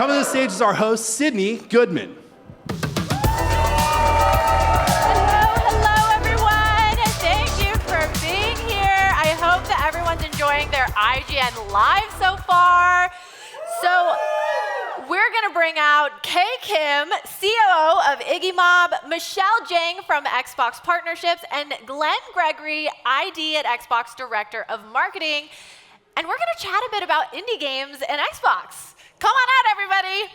Coming to the stage is our host, Sydnee Goodman. Hello, everyone. Thank you for being here. I hope that everyone's enjoying their IGN Live so far. So we're going to bring out Kay Kim, COO of Iggymob, Michelle Jang from Xbox Partnerships, and Glenn Gregory, ID at Xbox Director of Marketing. And we're going to chat a bit about indie games and Xbox. Come on out, everybody.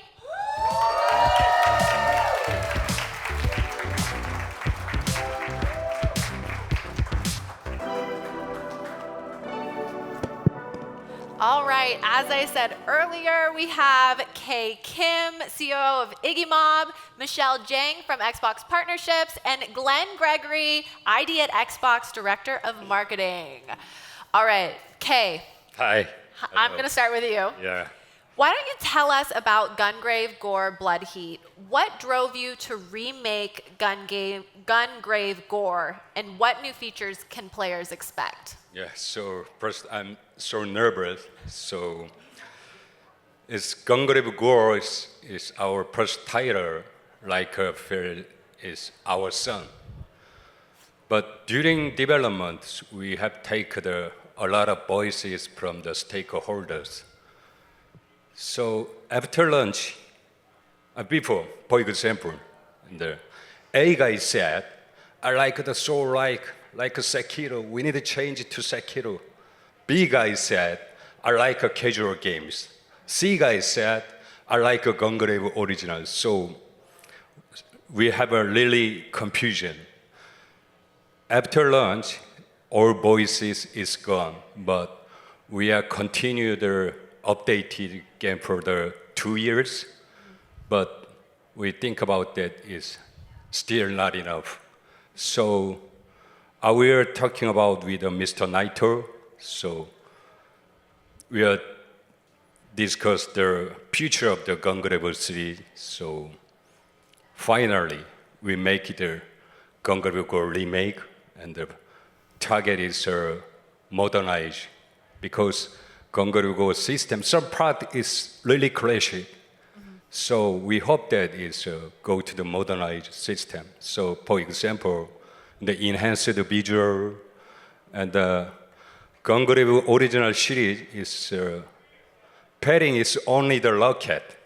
All right, as I said earlier, we have Kay Kim, COO of Iggymob, Michelle Jang from Xbox Partnerships, and Glenn Gregory, ID at Xbox Director of Marketing. All right, Kay. Hi. I'm going to start with you. Yeah. Why don't you tell us about Gungrave Gore Blood Heat? What drove you to remake Gungrave Gore, and what new features can players expect? Yeah. So first, I'm so nervous. So, it's Gungrave Gore is our first title, like Phil is our son. But during development, we have taken a lot of voices from the stakeholders. So after lunch, before, for example, the A guy said, I like the soul like Sekiro, we need to change it to Sekiro. B guy said, I like casual games. C guy said, I like Gungrave original. So we have a really confusion. After lunch, all voices is gone, but we are continue the updated game for the 2 years, but we think about that is still not enough. So we are talking about with Mr. Naito, so we are discuss the future of the Gungrave series. So finally, we make it a Gungrave Gore remake, and the target is modernize, because Gungrave Gore system, some part is really classic. So we hope that is go to the modernized system. So for example, the enhanced visual, and the Gungrave original series is pairing is only the rocket,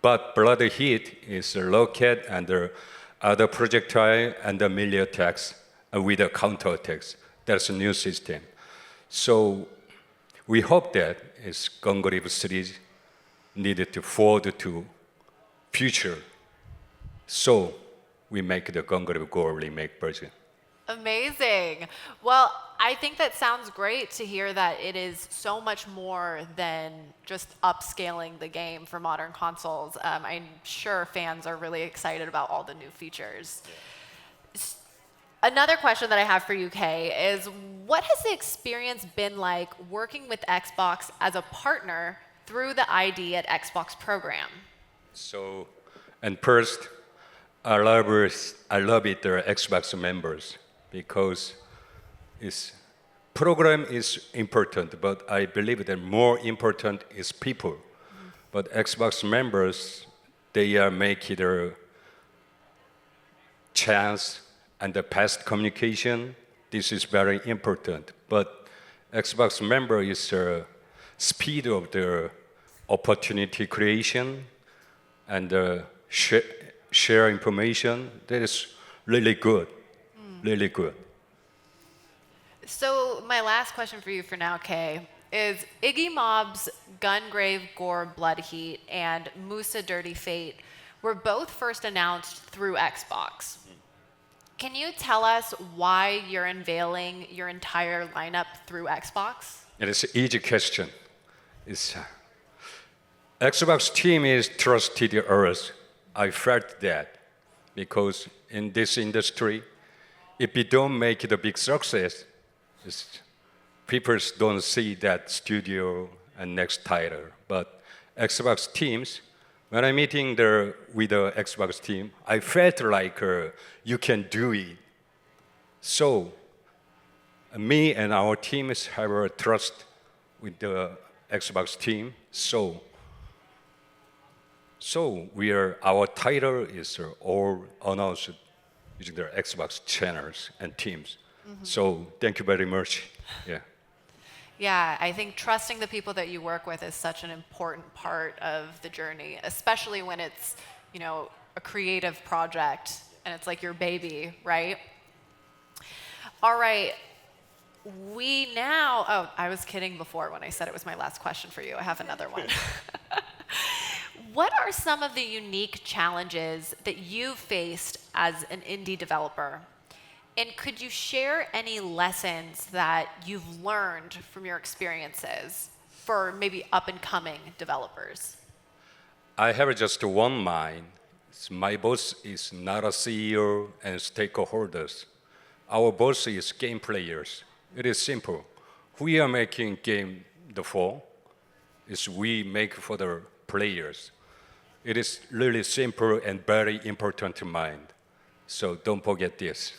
but Blood Heat is a rocket and the other projectile and the melee attacks with the counter attacks. That's a new system. So we hope that is Gungrave series needed to forward to future. So we make the Gungrave Gore remake version. Amazing. Well, I think that sounds great to hear that it is so much more than just upscaling the game for modern consoles. I'm sure fans are really excited about all the new features. Yeah. Another question that I have for you, Kay, is what has the experience been like working with Xbox as a partner through the ID at Xbox program? So, and first, I love it, the Xbox members, because its program is important, but I believe that more important is people. Mm-hmm. But Xbox members, they are making their chance and the past communication. This is very important. But Xbox member is speed of the opportunity creation and share information. That is really good, really good. So my last question for you for now, Kay, is Iggymob's Gungrave Gore Blood Heat and Musa Dirty Fate were both first announced through Xbox. Can you tell us why you're unveiling your entire lineup through Xbox? It is an easy question. Xbox team is trusted us. I felt that because in this industry, if you don't make it a big success, people don't see that studio and next title. But Xbox teams, when I'm meeting with the Xbox team, I felt like you can do it. So me and our teams have a trust with the Xbox team. So So our title is all announced using their Xbox channels and teams. So thank you very much. Yeah. Yeah, I think trusting the people that you work with is such an important part of the journey, especially when it's, a creative project and it's like your baby, right? All right. I was kidding before when I said it was my last question for you. I have another one. What are some of the unique challenges that you faced as an indie developer? And could you share any lessons that you've learned from your experiences for maybe up-and-coming developers? I have just one mind. My boss is not a CEO and stakeholders. Our boss is game players. It is simple. We are making game for is we make for the players. It is really simple and very important to mind. So don't forget this.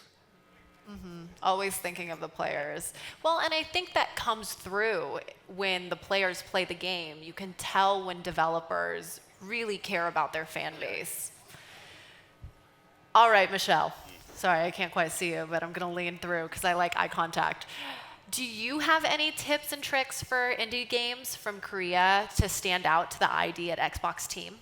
Always thinking of the players. Well, and I think that comes through when the players play the game. You can tell when developers really care about their fan base. All right, Michelle. Sorry, I can't quite see you, but I'm going to lean through because I like eye contact. Do you have any tips and tricks for indie games from Korea to stand out to the ID at Xbox team?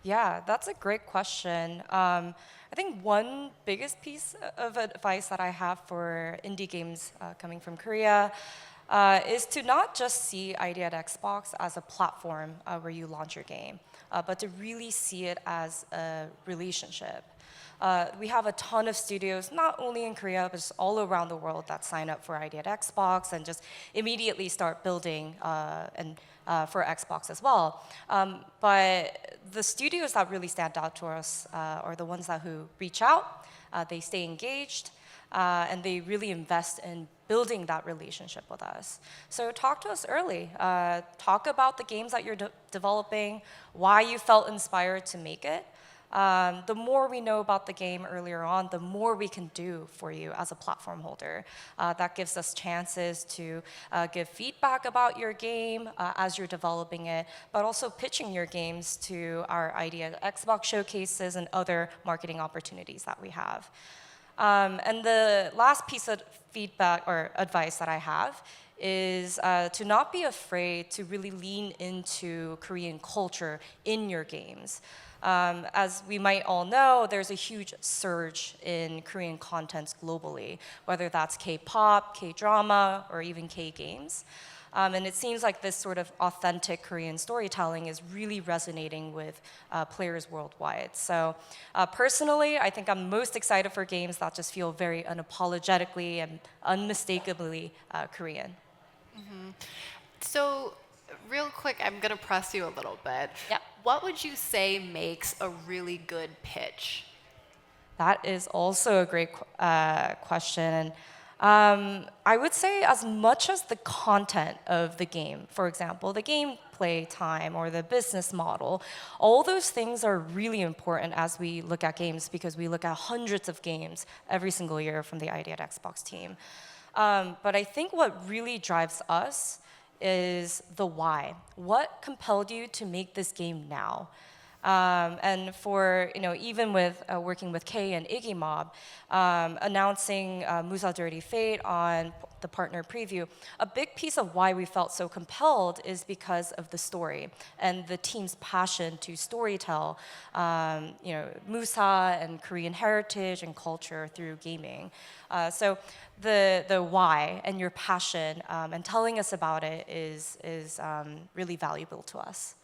Yeah, that's a great question. I think one biggest piece of advice that I have for indie games coming from Korea is to not just see ID at Xbox as a platform where you launch your game, but to really see it as a relationship. We have a ton of studios, not only in Korea, but just all around the world that sign up for ID at Xbox and just immediately start building for Xbox as well. But the studios that really stand out to us are the ones who reach out, they stay engaged, and they really invest in building that relationship with us. So talk to us early. Talk about the games that you're developing, why you felt inspired to make it. The more we know about the game earlier on, the more we can do for you as a platform holder. That gives us chances to give feedback about your game as you're developing it, but also pitching your games to our idea Xbox showcases and other marketing opportunities that we have. And the last piece of feedback or advice that I have is to not be afraid to really lean into Korean culture in your games. As we might all know, there's a huge surge in Korean contents globally, whether that's K-pop, K-drama, or even K-games. And it seems like this sort of authentic Korean storytelling is really resonating with players worldwide. So personally, I think I'm most excited for games that just feel very unapologetically and unmistakably Korean. So real quick, I'm going to press you a little bit. Yep. What would you say makes a really good pitch? That is also a great question. I would say as much as the content of the game, for example, the gameplay time or the business model, all those things are really important as we look at games because we look at hundreds of games every single year from the ID at Xbox team. But I think what really drives us is the why. What compelled you to make this game now? And for, even with working with Kay and Iggymob, announcing Musa Dirty Fate on the partner preview, a big piece of why we felt so compelled is because of the story and the team's passion to storytell, Musa and Korean heritage and culture through gaming. So the why and your passion and telling us about it is really valuable to us.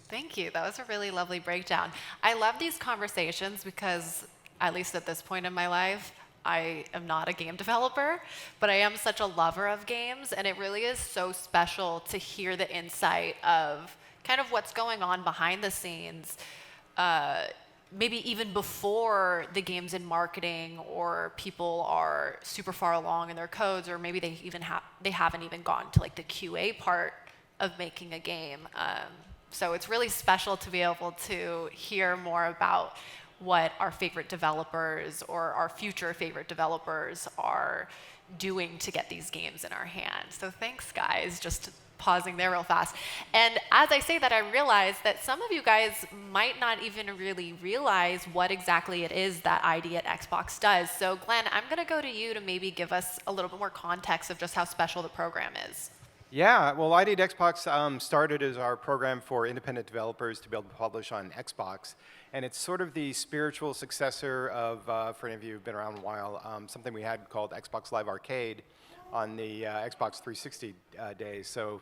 Thank you. That was a really lovely breakdown. I love these conversations because, at least at this point in my life, I am not a game developer, but I am such a lover of games, and it really is so special to hear the insight of kind of what's going on behind the scenes, maybe even before the game's in marketing or people are super far along in their codes, or maybe they haven't even gone to like the QA part of making a game. So it's really special to be able to hear more about what our favorite developers or our future favorite developers are doing to get these games in our hands. So thanks, guys. Just pausing there real fast. And as I say that, I realize that some of you guys might not even really realize what exactly it is that ID at Xbox does. So Glenn, I'm going to go to you to maybe give us a little bit more context of just how special the program is. Yeah, well, ID at Xbox started as our program for independent developers to be able to publish on Xbox. And it's sort of the spiritual successor of, for any of you who've been around a while, something we had called Xbox Live Arcade on the Xbox 360 days. So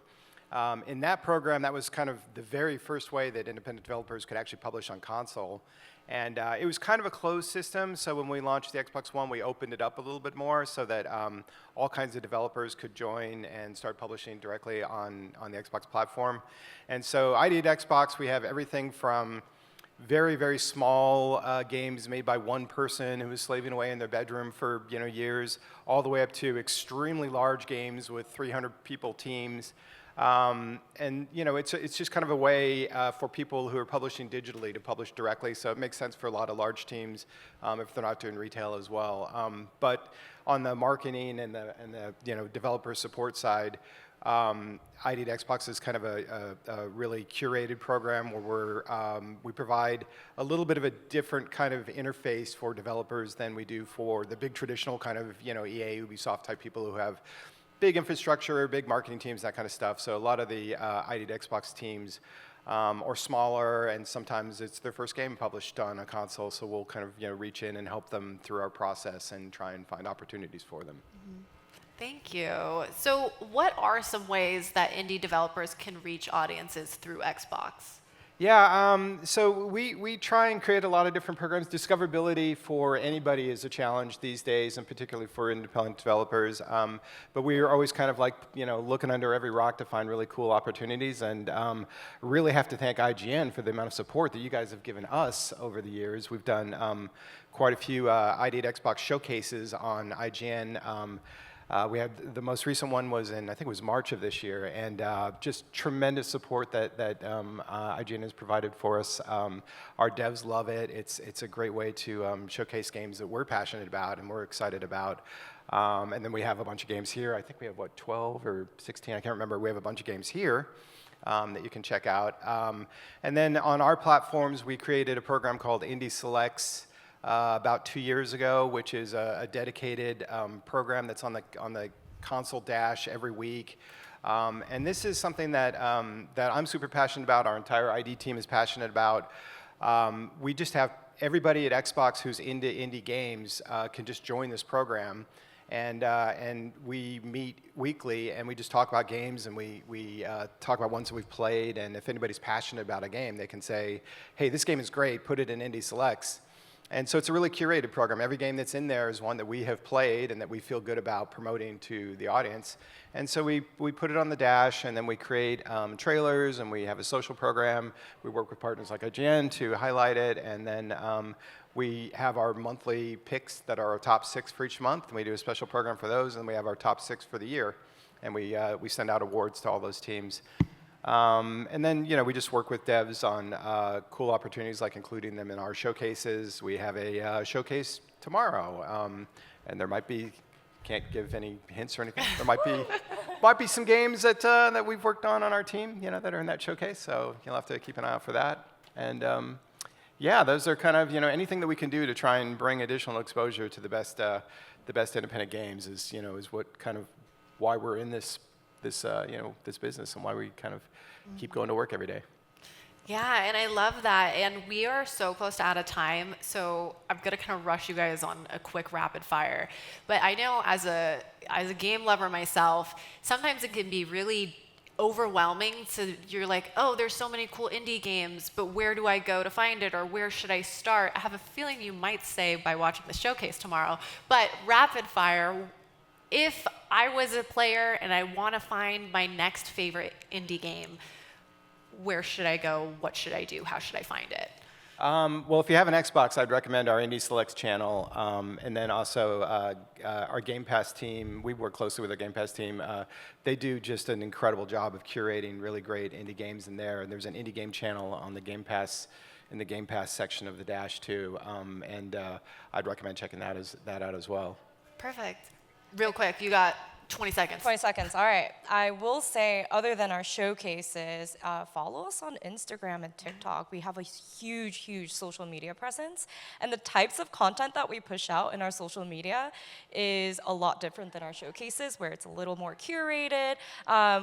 in that program, that was kind of the very first way that independent developers could actually publish on console. And it was kind of a closed system, so when we launched the Xbox One, we opened it up a little bit more so that all kinds of developers could join and start publishing directly on the Xbox platform. And so ID at Xbox, we have everything from very, very small games made by one person who was slaving away in their bedroom for years, all the way up to extremely large games with 300 people teams. And it's just kind of a way for people who are publishing digitally to publish directly. So it makes sense for a lot of large teams if they're not doing retail as well. But on the marketing and the developer support side, ID at Xbox is kind of a really curated program where we provide a little bit of a different kind of interface for developers than we do for the big traditional kind of EA, Ubisoft type people who have big infrastructure, big marketing teams, that kind of stuff. So a lot of the ID at Xbox teams are smaller, and sometimes it's their first game published on a console. So we'll kind of reach in and help them through our process and try and find opportunities for them. Mm-hmm. Thank you. So what are some ways that indie developers can reach audiences through Xbox? Yeah, so we try and create a lot of different programs. Discoverability for anybody is a challenge these days, and particularly for independent developers. But we are always kind of like, looking under every rock to find really cool opportunities, and really have to thank IGN for the amount of support that you guys have given us over the years. We've done quite a few ID at Xbox showcases on IGN. We had the most recent one was in, I think it was March of this year, and just tremendous support that IGN has provided for us. Our devs love it. It's a great way to showcase games that we're passionate about and we're excited about. And then we have a bunch of games here. I think we have, 12 or 16? I can't remember. We have a bunch of games here that you can check out. And then on our platforms, we created a program called Indie Selects about 2 years ago, which is a dedicated program that's on the console dash every week. And this is something that I'm super passionate about. Our entire ID team is passionate about. We just have everybody at Xbox who's into indie games can just join this program. And we meet weekly, and we just talk about games, and we talk about ones that we've played. And if anybody's passionate about a game, they can say, hey, this game is great, put it in Indie Selects. And so it's a really curated program. Every game that's in there is one that we have played and that we feel good about promoting to the audience. And so we put it on the dash, and then we create trailers, and we have a social program. We work with partners like IGN to highlight it, and then we have our monthly picks that are our top 6 for each month, and we do a special program for those, and we have our top 6 for the year. And we send out awards to all those teams. And then, we just work with devs on cool opportunities, like including them in our showcases. We have a showcase tomorrow, and there might be, can't give any hints or anything. There might be some games that we've worked on our team, that are in that showcase. So you'll have to keep an eye out for that. And yeah, those are kind of, anything that we can do to try and bring additional exposure to the best independent games is what kind of why we're in this business and why we kind of keep going to work every day. Yeah, and I love that. And we are so close to out of time, so I'm gonna kind of rush you guys on a quick rapid fire. But I know as a game lover myself, sometimes it can be really overwhelming. So you're like, oh, there's so many cool indie games, but where do I go to find it, or where should I start? I have a feeling you might say by watching the showcase tomorrow. But rapid fire. If I was a player and I want to find my next favorite indie game, where should I go? What should I do? How should I find it? Well, if you have an Xbox, I'd recommend our Indie Selects channel. And then also our Game Pass team. We work closely with our Game Pass team. They do just an incredible job of curating really great indie games in there. And there's an indie game channel on the Game Pass, in the Game Pass section of the Dash too. And I'd recommend checking that out as well. Perfect. Real quick, you got 20 seconds. 20 seconds. All right. I will say, other than our showcases, follow us on Instagram and TikTok. We have a huge, huge social media presence. And the types of content that we push out in our social media is a lot different than our showcases, where it's a little more curated.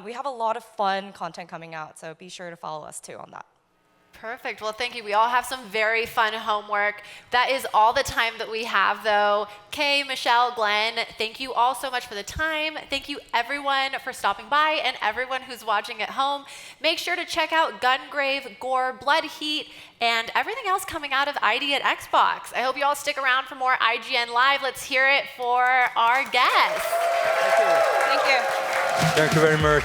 We have a lot of fun content coming out, so be sure to follow us too on that. Perfect. Well, thank you. We all have some very fun homework. That is all the time that we have, though. Kay, Michelle, Glenn, thank you all so much for the time. Thank you, everyone, for stopping by, and everyone who's watching at home. Make sure to check out Gungrave Gore Blood Heat and everything else coming out of ID at Xbox. I hope you all stick around for more IGN Live. Let's hear it for our guests. Thank you very much.